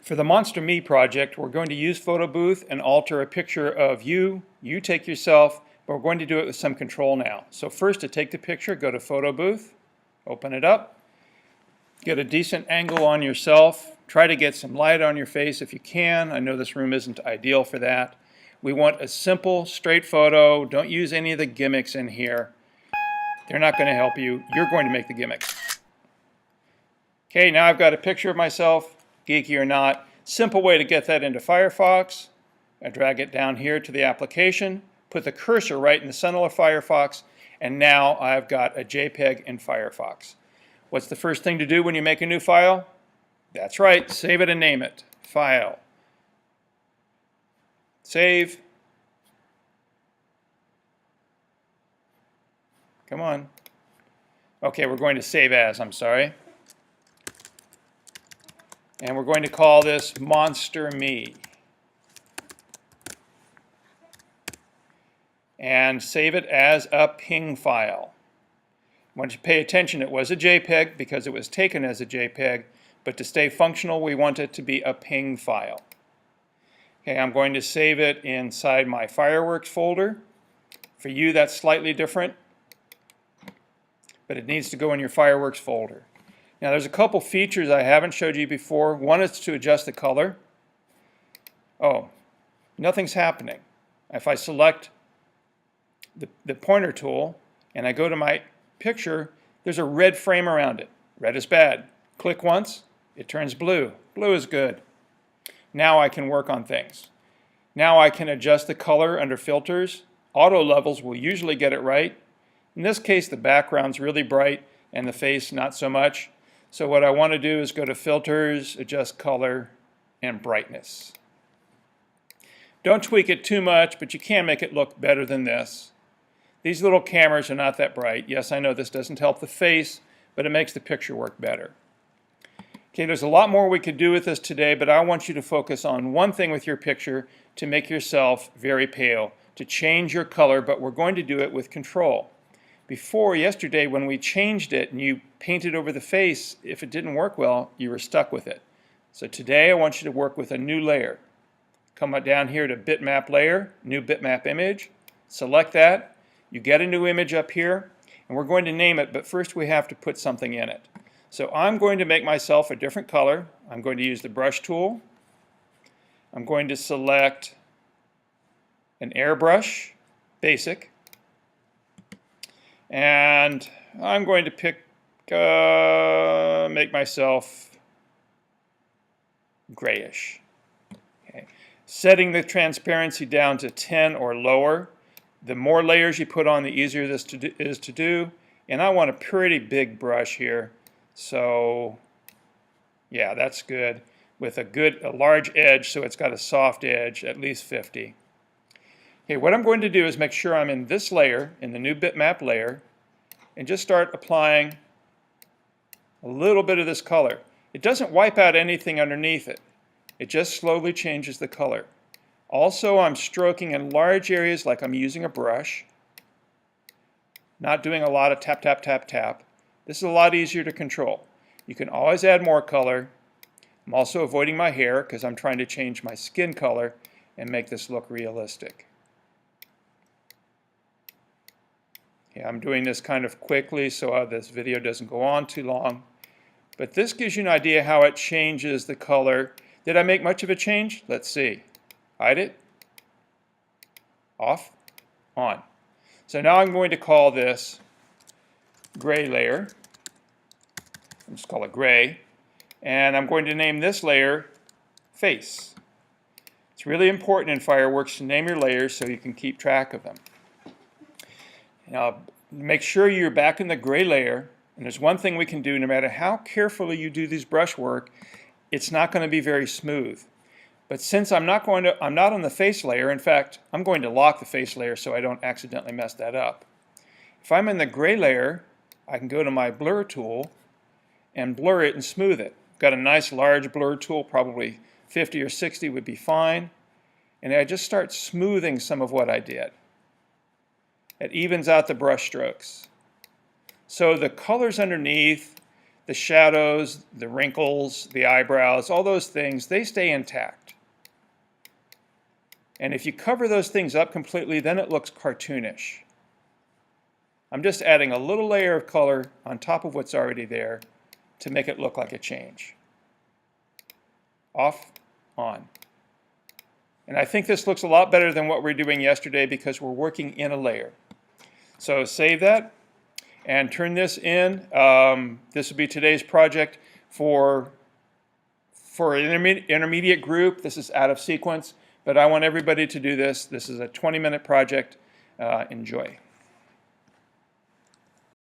For the MonsterMe project, we're going to use Photo Booth and alter a picture of you. You take yourself, but we're going to do it with some control now. So first, to take the picture, go to Photo Booth, open it up, get a decent angle on yourself. Try to get some light on your face if you can. I know this room isn't ideal for that. We want a simple, straight photo. Don't use any of the gimmicks in here. They're not going to help you. You're going to make the gimmicks. Okay, now I've got a picture of myself. Geeky or not, simple way to get that into Firefox. I drag it down here to the application, put the cursor right in the center of Firefox, and now I've got a JPEG in Firefox. What's the first thing to do when you make a new file? That's right, save it and name it. File. Save. Come on. Okay, we're going to save as, I'm sorry. And we're going to call this MonsterMe. And save it as a ping file. I want you to pay attention, it was a JPEG because it was taken as a JPEG, but to stay functional we want it to be a ping file. Okay, I'm going to save it inside my fireworks folder. For you that's slightly different, but it needs to go in your fireworks folder. Now there's a couple features I haven't showed you before. One is to adjust the color. Oh, nothing's happening. If I select the pointer tool and I go to my picture, there's a red frame around it. Red is bad. Click once, it turns blue. Blue is good. Now I can work on things. Now I can adjust the color under filters. Auto levels will usually get it right. In this case, the background's really bright and the face not so much. So what I want to do is go to Filters, Adjust Color, and Brightness. Don't tweak it too much, but you can make it look better than this. These little cameras are not that bright. Yes, I know this doesn't help the face, but it makes the picture work better. Okay, there's a lot more we could do with this today, but I want you to focus on one thing with your picture to make yourself very pale, to change your color, but we're going to do it with control. Before, yesterday, when we changed it and you painted over the face, if it didn't work well, you were stuck with it. So today I want you to work with a new layer. Come down here to Bitmap Layer, New Bitmap Image, select that. You get a new image up here, and we're going to name it, but first we have to put something in it. So I'm going to make myself a different color. I'm going to use the brush tool. I'm going to select an airbrush, basic. And I'm going to make myself grayish. Okay. Setting the transparency down to 10 or lower. The more layers you put on, the easier this is to do. And I want a pretty big brush here. So yeah, that's good. With a large edge, so it's got a soft edge, at least 50. Okay, what I'm going to do is make sure I'm in this layer, in the new bitmap layer, and just start applying a little bit of this color. It doesn't wipe out anything underneath it. It just slowly changes the color. Also, I'm stroking in large areas like I'm using a brush, not doing a lot of tap, tap, tap, tap. This is a lot easier to control. You can always add more color. I'm also avoiding my hair because I'm trying to change my skin color and make this look realistic. I'm doing this kind of quickly so this video doesn't go on too long. But this gives you an idea how it changes the color. Did I make much of a change? Let's see. Hide it. Off. On. So now I'm going to call this gray layer. Let's call it gray. And I'm going to name this layer face. It's really important in Fireworks to name your layers so you can keep track of them. Now, make sure you're back in the gray layer, and there's one thing we can do, no matter how carefully you do these brush work, it's not going to be very smooth. But since I'm not on the face layer, in fact, I'm going to lock the face layer so I don't accidentally mess that up. If I'm in the gray layer, I can go to my blur tool and blur it and smooth it. I've got a nice large blur tool, probably 50 or 60 would be fine, and I just start smoothing some of what I did. It evens out the brush strokes. So the colors underneath, the shadows, the wrinkles, the eyebrows, all those things, they stay intact. And if you cover those things up completely, then it looks cartoonish. I'm just adding a little layer of color on top of what's already there to make it look like a change. Off, on. And I think this looks a lot better than what we were doing yesterday because we're working in a layer. So save that and turn this in. This will be today's project for an intermediate group. This is out of sequence, but I want everybody to do this. This is a 20-minute project. Enjoy.